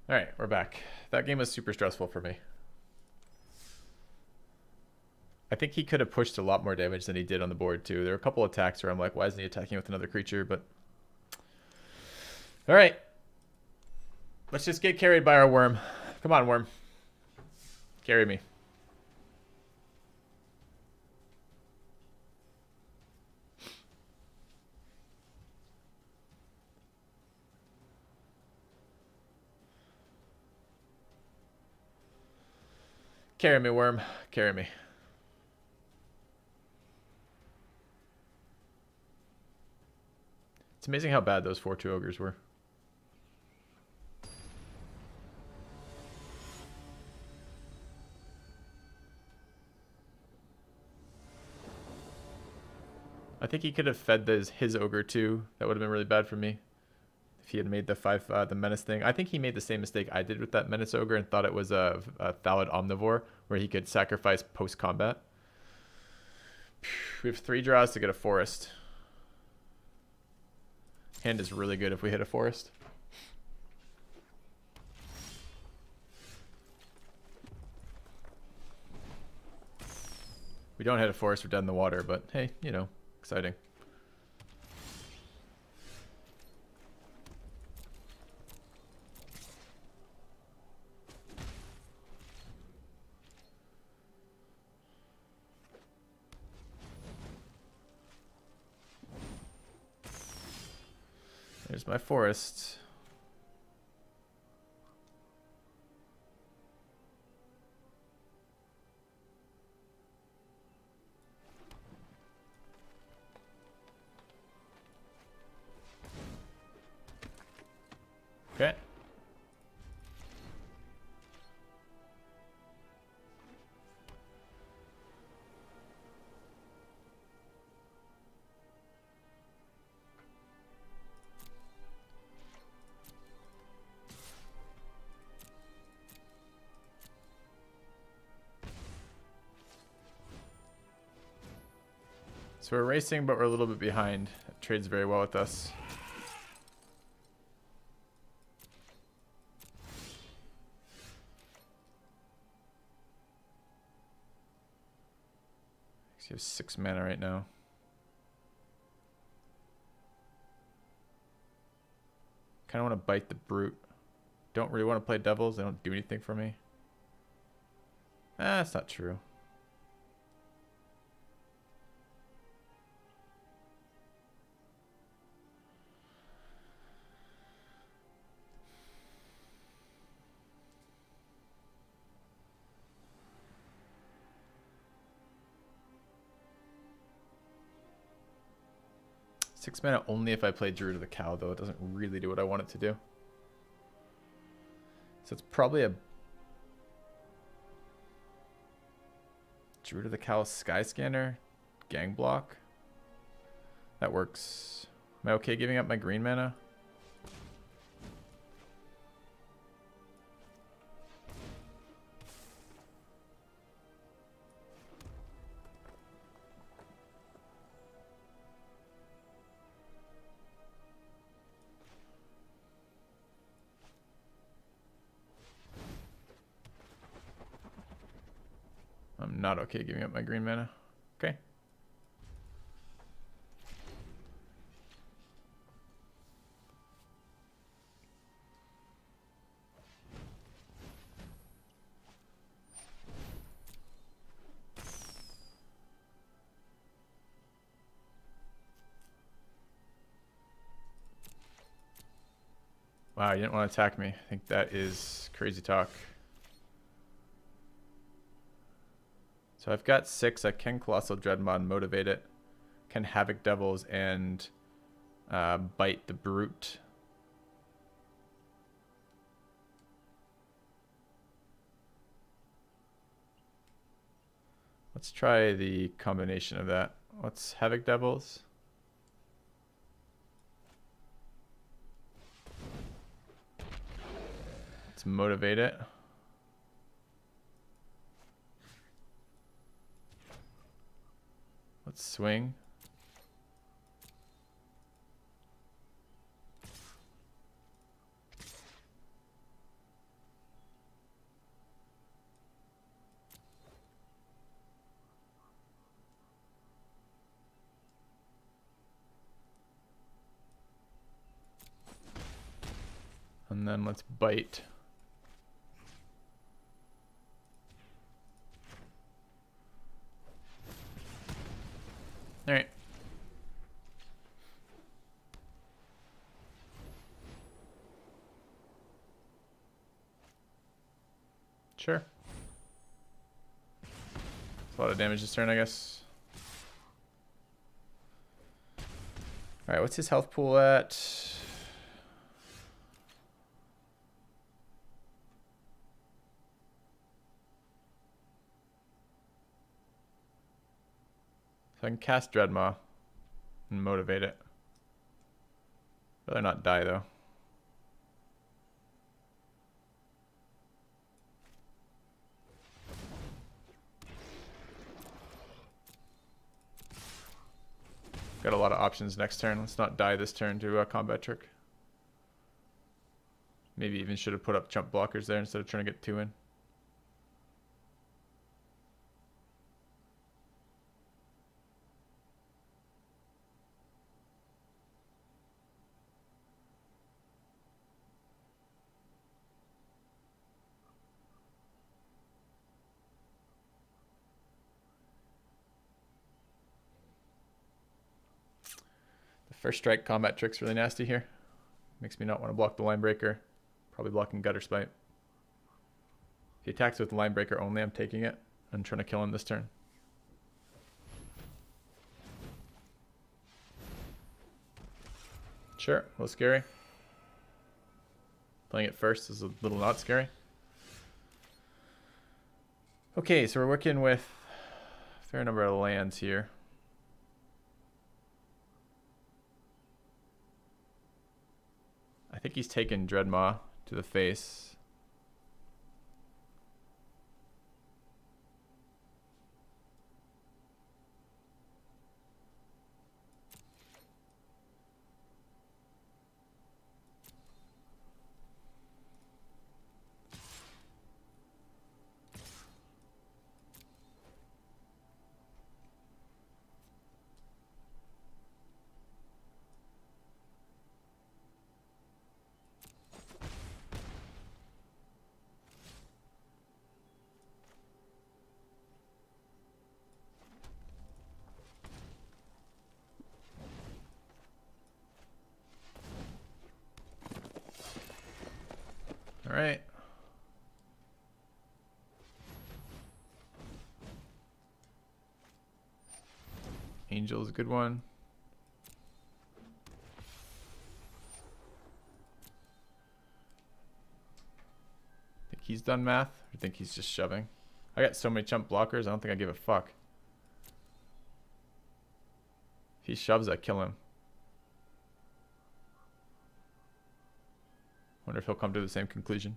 All right, we're back. That game was super stressful for me. I think he could have pushed a lot more damage than he did on the board too. There were a couple attacks where I'm like, why isn't he attacking with another creature? But all right, let's just get carried by our worm. Come on, worm. Carry me. Carry me, worm. Carry me. It's amazing how bad those 4/2 ogres were. I think he could have fed his ogre too. That would have been really bad for me if he had made the menace thing. I think he made the same mistake I did with that menace ogre and thought it was a Thallid omnivore where he could sacrifice post combat. We have 3 draws to get a forest. Hand is really good if we hit a forest. We don't hit a forest, we're dead in the water, but hey, you know, exciting. There's my forest. Okay. So we're racing, but we're a little bit behind. That trades very well with us. You have 6 mana right now. Kind of want to bite the brute. Don't really want to play devils. They don't do anything for me. Ah, that's not true. Six mana only if I play Druid of the Cow, though. It doesn't really do what I want it to do. So it's probably a Druid of the Cow Sky Scanner gang block. That works. Am I okay giving up my green mana? I'm not okay giving up my green mana. Okay. Wow, you didn't want to attack me. I think that is crazy talk. So I've got 6. I can Colossal Dreadmon, motivate it. Can Havoc Devils and bite the brute. Let's try the combination of that. What's Havoc Devils? Let's motivate it. Let's swing. And then let's bite. All right. Sure. It's a lot of damage this turn, I guess. All right, what's his health pool at? So I can cast Dreadmaw and motivate it. Rather not die, though. Got a lot of options next turn. Let's not die this turn to a combat trick. Maybe even should have put up jump blockers there instead of trying to get 2 in. First strike combat trick's really nasty here. Makes me not want to block the line breaker. Probably blocking gutter spite. If he attacks with the line breaker only, I'm taking it. I'm trying to kill him this turn. Sure, a little scary. Playing it first is a little not scary. Okay, so we're working with a fair number of lands here. I think he's taken Dreadmaw to the face. All right. Angel is a good one. Think he's done math? Or think he's just shoving? I got so many chump blockers, I don't think I give a fuck. If he shoves, I kill him. Wonder if he'll come to the same conclusion.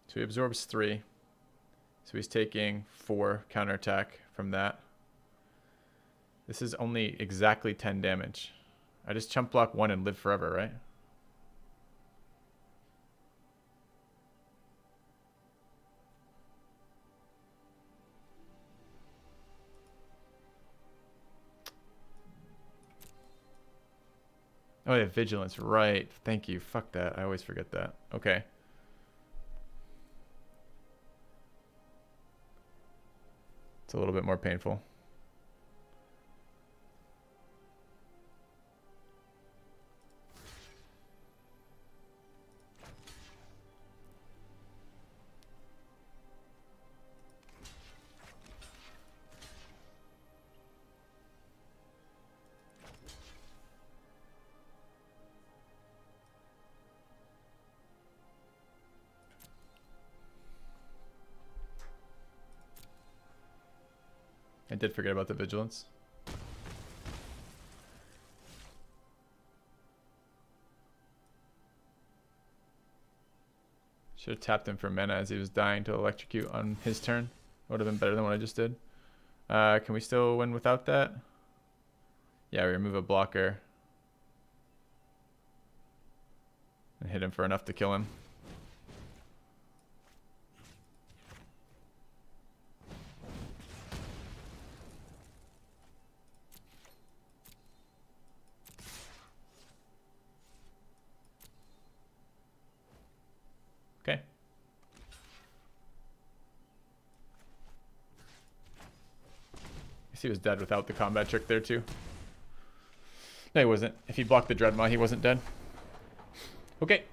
So he absorbs 3. So he's taking 4 counterattack from that. This is only exactly 10 damage. I just chump block 1 and live forever, right? Oh yeah, vigilance, right. Thank you. Fuck that. I always forget that. Okay. It's a little bit more painful. I did forget about the vigilance. Should have tapped him for mana as he was dying to electrocute on his turn. Would have been better than what I just did. Can we still win without that? Yeah, we remove a blocker. And hit him for enough to kill him. He was dead without the combat trick there too. No, he wasn't. If he blocked the Dreadmaw, he wasn't dead. Okay.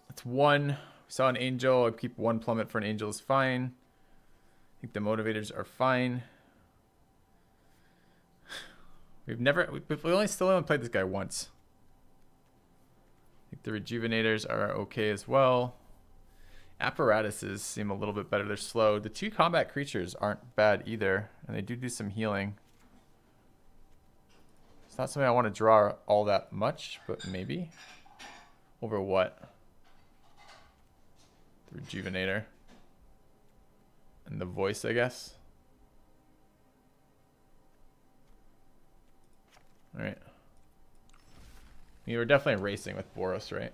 That's one. We saw an angel. I'll keep one plummet for an angel is fine. I think the motivators are fine. We've only still haven't played this guy once. I think the rejuvenators are okay as well. Apparatuses seem a little bit better. They're slow. The 2 combat creatures aren't bad either, and they do some healing. It's not something I want to draw all that much, but maybe. Over what? The rejuvenator. And the voice, I guess. Alright. You were definitely racing with Boros, right?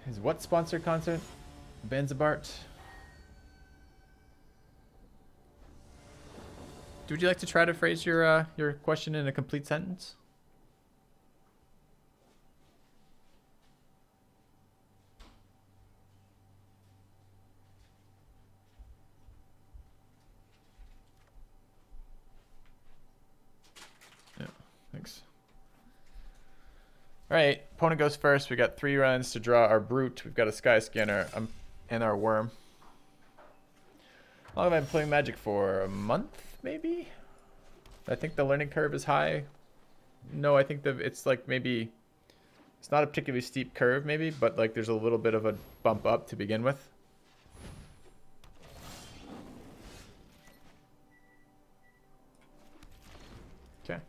Is what sponsored concert? Banzabart. Would you like to try to phrase your question in a complete sentence? Yeah, thanks. All right, opponent goes first. We got 3 runs to draw our brute. We've got a sky scanner and our worm. How long have I been playing Magic for? A month, maybe? I think the learning curve is high. No, I think it's like maybe it's not a particularly steep curve, maybe, but like there's a little bit of a bump up to begin with. Okay.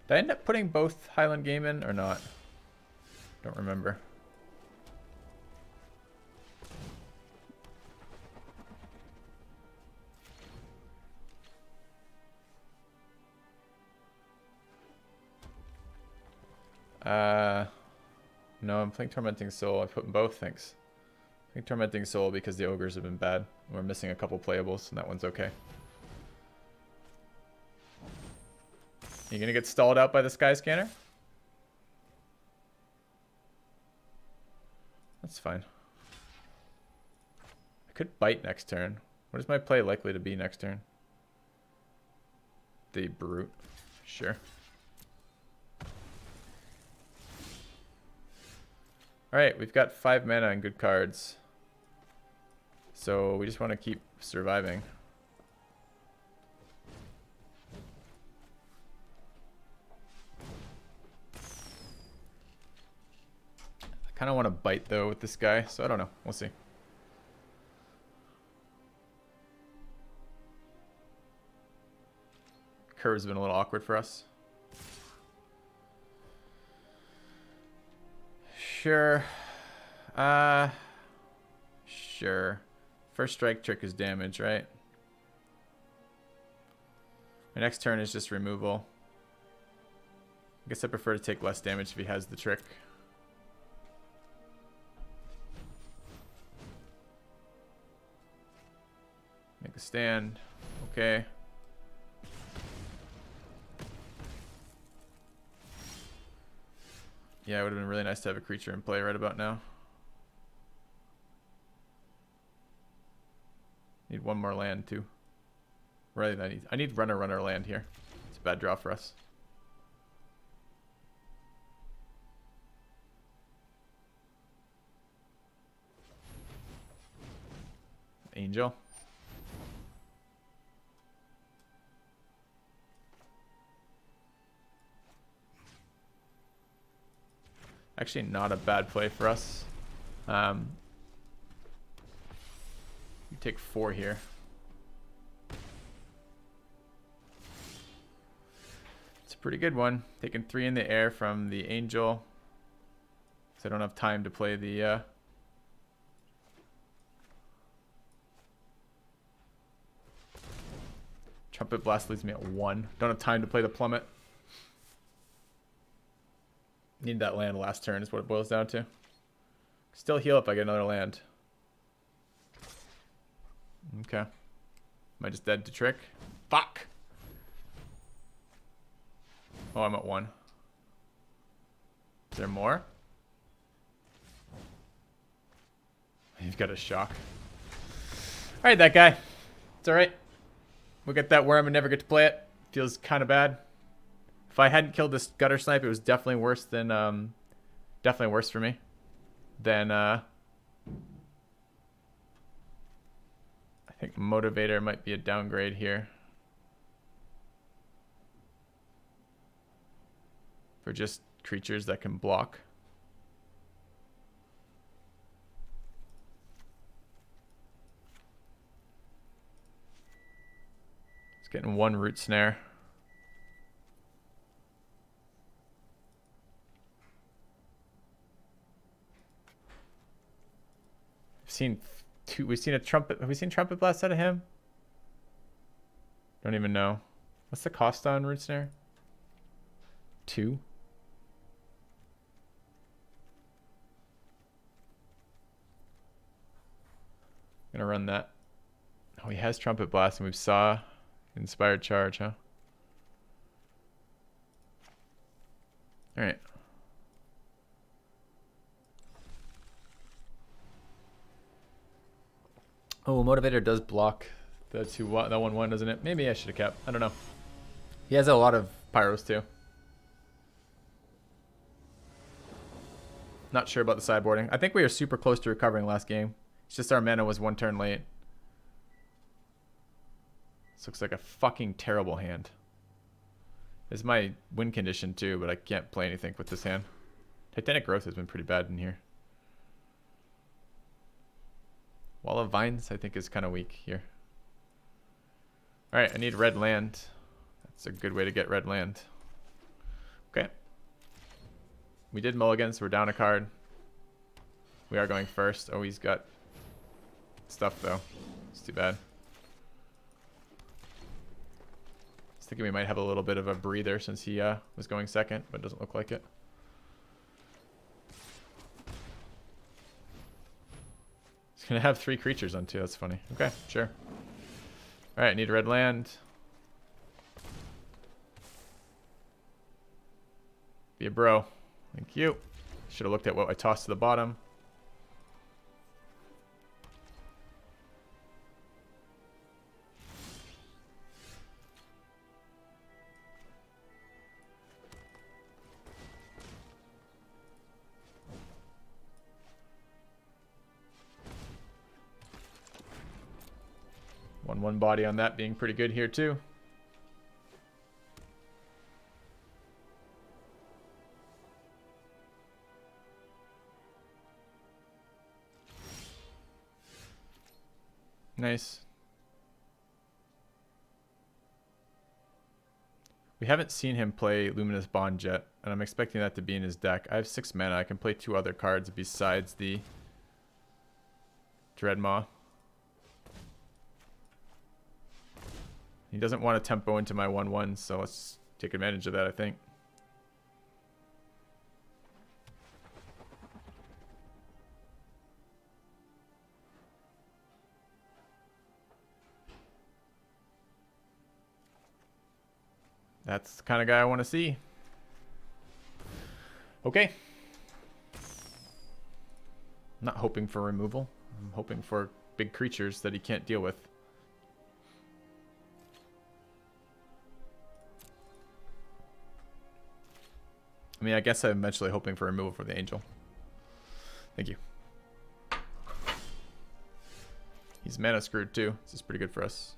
Did I end up putting both Highland Game in or not? Don't remember. No, I'm playing Tormenting Soul. I put in both, thanks. I think Tormenting Soul because the ogres have been bad. We're missing a couple playables, and that one's okay. You gonna get stalled out by the Sky Scanner? That's fine. I could bite next turn. What is my play likely to be next turn? The Brute. Sure. Alright, we've got 5 mana and good cards. So we just want to keep surviving. I kind of want to bite though with this guy, so I don't know. We'll see. Curve's been a little awkward for us. Sure. Sure. First strike trick is damage, right? My next turn is just removal. I guess I prefer to take less damage if he has the trick. Make a stand. Okay. Yeah, it would have been really nice to have a creature in play right about now. Need one more land too. Really, I need runner land here. It's a bad draw for us. Angel. Actually, not a bad play for us. You take 4 here. It's a pretty good one. Taking 3 in the air from the Angel. So I don't have time to play the... Trumpet Blast leaves me at 1. Don't have time to play the Plummet. Need that land last turn is what it boils down to. Still heal if I get another land. Okay. Am I just dead to trick? Fuck! Oh, I'm at 1. Is there more? You've got a shock. Alright, that guy. It's alright. We'll get that worm and never get to play it. Feels kind of bad. If I hadn't killed this gutter snipe, it was definitely worse than, definitely worse for me than, I think Motivator might be a downgrade here. For just creatures that can block. It's getting 1 root snare. We've seen a trumpet. Have we seen trumpet blast out of him? Don't even know. What's the cost on root snare? 2. Gonna run that. Oh, he has trumpet blast, and we saw inspired charge, huh? All right. Oh, Motivator does block the 1/1, doesn't it? Maybe I should have kept. I don't know. He has a lot of pyros too. Not sure about the sideboarding. I think we are super close to recovering last game. It's just our mana was 1 turn late. This looks like a fucking terrible hand. This is my win condition too, but I can't play anything with this hand. Titanic Growth has been pretty bad in here. Wall of Vines, I think, is kind of weak here. Alright, I need red land. That's a good way to get red land. Okay. We did mulligan, so we're down a card. We are going first. Oh, he's got stuff, though. It's too bad. I was thinking we might have a little bit of a breather since he was going second, but it doesn't look like it. He's going to have 3 creatures on 2. That's funny. Okay, sure. Alright, need red land. Be a bro. Thank you. Should have looked at what I tossed to the bottom. One body on that being pretty good here too. Nice. We haven't seen him play Luminous Bond yet, and I'm expecting that to be in his deck. I have 6 mana. I can play 2 other cards besides the Dreadmaw. He doesn't want to tempo into my 1/1, so let's take advantage of that, I think. That's the kind of guy I want to see. Okay. I'm not hoping for removal. I'm hoping for big creatures that he can't deal with. I mean, I guess I'm eventually hoping for removal for the Angel. Thank you. He's mana screwed too. This is pretty good for us.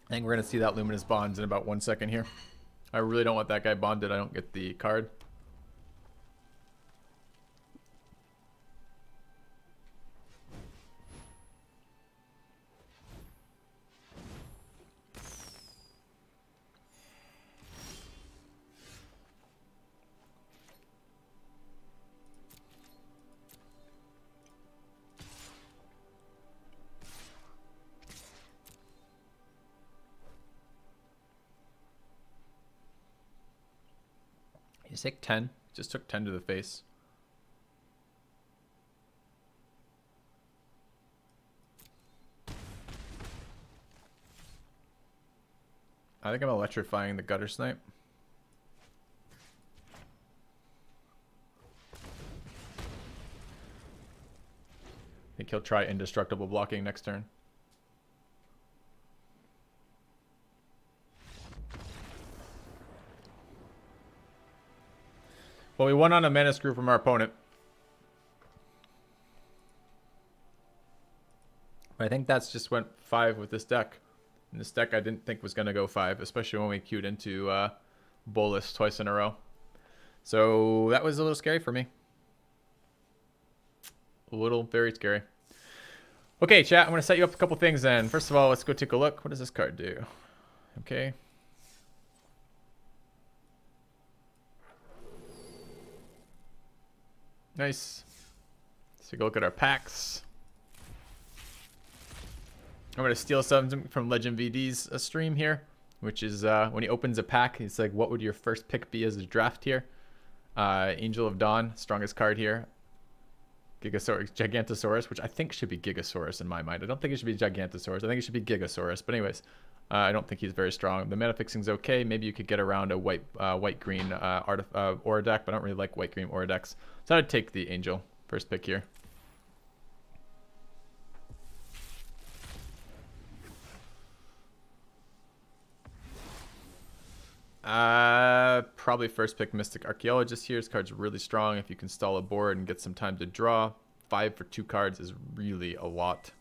I think we're going to see that Luminous Bonds in about 1 second here. I really don't want that guy bonded. I don't get the card. He's take 10. Just took 10 to the face. I think I'm electrifying the gutter snipe. I think he'll try indestructible blocking next turn. Well, we won on a mana screw from our opponent. But I think that's just went 5 with this deck. And this deck I didn't think was going to go 5, especially when we queued into Bolus twice in a row. So that was a little scary for me. A little, very scary. Okay, chat, I'm going to set you up a couple things then. First of all, let's go take a look. What does this card do? Okay. Nice. Let's take a look at our packs. I'm going to steal something from Legend VD's stream here, which is when he opens a pack, it's like, what would your first pick be as a draft here? Angel of Dawn, strongest card here. Gigantosaurus, which I think should be Gigasaurus in my mind. I don't think it should be Gigantosaurus. I think it should be Gigasaurus. But anyways, I don't think he's very strong. The mana fixing's okay. Maybe you could get around a white-green aura deck, but I don't really like white-green aura decks. So I'd take the Angel first pick here. Probably first pick Mystic Archaeologist here. This card's really strong if you can stall a board and get some time to draw. 5 for 2 cards is really a lot.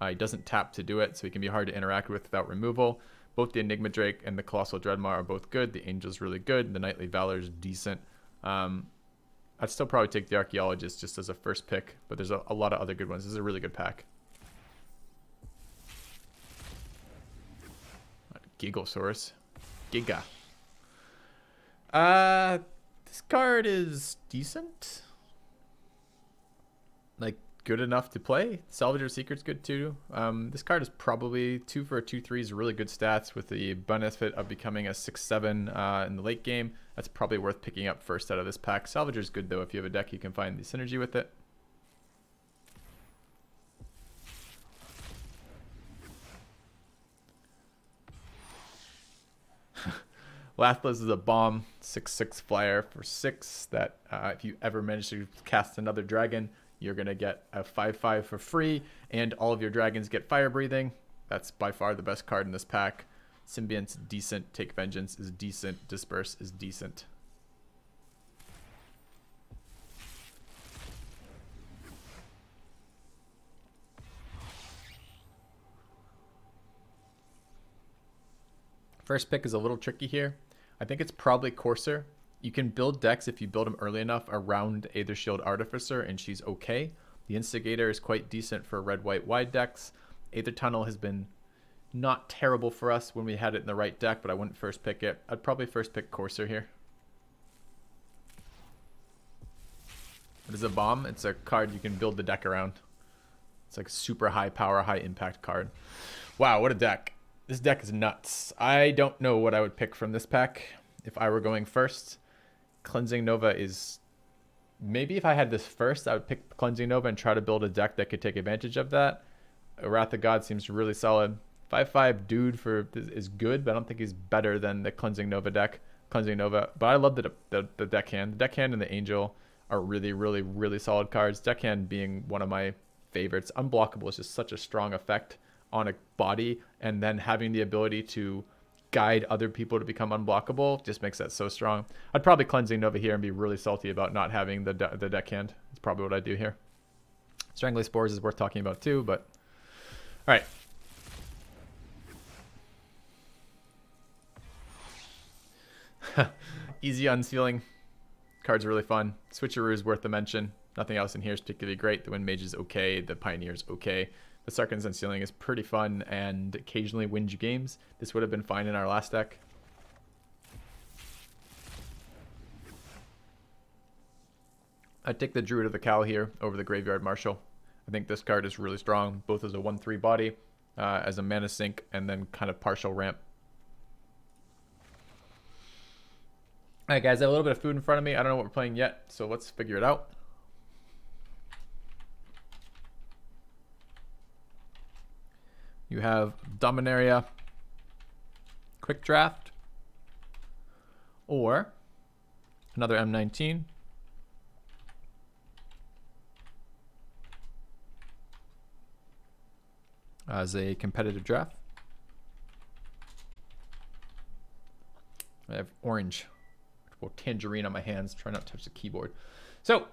He doesn't tap to do it, so he can be hard to interact with without removal. Both the Enigma Drake and the Colossal Dreadmaw are both good. The Angel's really good. The Knightly Valor is decent. I'd still probably take the Archaeologist just as a first pick, but there's a lot of other good ones. This is a really good pack. Gigasaurus. Giga. This card is decent. Like, good enough to play. Salvager's Secret's good too. This card is probably 2 for a 2/3 is really good stats with the benefit of becoming a 6/7 in the late game. That's probably worth picking up first out of this pack. Salvager's good though. If you have a deck, you can find the synergy with it. Lathless is a bomb, 6/6 flyer for 6 that if you ever manage to cast another dragon, you're going to get a 5/5 for free, and all of your dragons get fire breathing. That's by far the best card in this pack. Symbiont's decent, Take Vengeance is decent, Disperse is decent. First pick is a little tricky here. I think it's probably Courser. You can build decks if you build them early enough around Aethershield Artificer, and she's okay. The Instigator is quite decent for red-white wide decks. Aether Tunnel has been not terrible for us when we had it in the right deck, but I wouldn't first pick it. I'd probably first pick Courser here. It is a bomb. It's a card you can build the deck around. It's like a super high power, high impact card. Wow, what a deck. This deck is nuts. I don't know what I would pick from this pack if I were going first. Cleansing Nova is... Maybe if I had this first, I would pick Cleansing Nova and try to build a deck that could take advantage of that. Wrath of God seems really solid. 5/5 dude is good, but I don't think he's better than the Cleansing Nova deck. Cleansing Nova. But I love the deckhand. The deckhand and the Angel are really, really, really solid cards. Deckhand being one of my favorites. Unblockable is just such a strong effect on a body, and then having the ability to guide other people to become unblockable just makes that so strong. I'd probably Cleansing Nova here and be really salty about not having the deckhand. That's probably what I do here. Strangling Spores is worth talking about too, but all right. Easy unsealing. Card's really fun. Switcheroo is worth a mention. Nothing else in here is particularly great. The Wind Mage is okay. The Pioneer is okay. The Sarkhan's Unsealing is pretty fun and occasionally wins you games. This would have been fine in our last deck. I'd take the Druid of the Cowl here over the Graveyard Marshal. I think this card is really strong, both as a 1/3 body, as a mana sink, and then kind of partial ramp. All right, guys, I have a little bit of food in front of me. I don't know what we're playing yet, so let's figure it out. You have Dominaria, Quick Draft, or another M19. As a competitive draft. I have orange, or tangerine on my hands, try not to touch the keyboard. So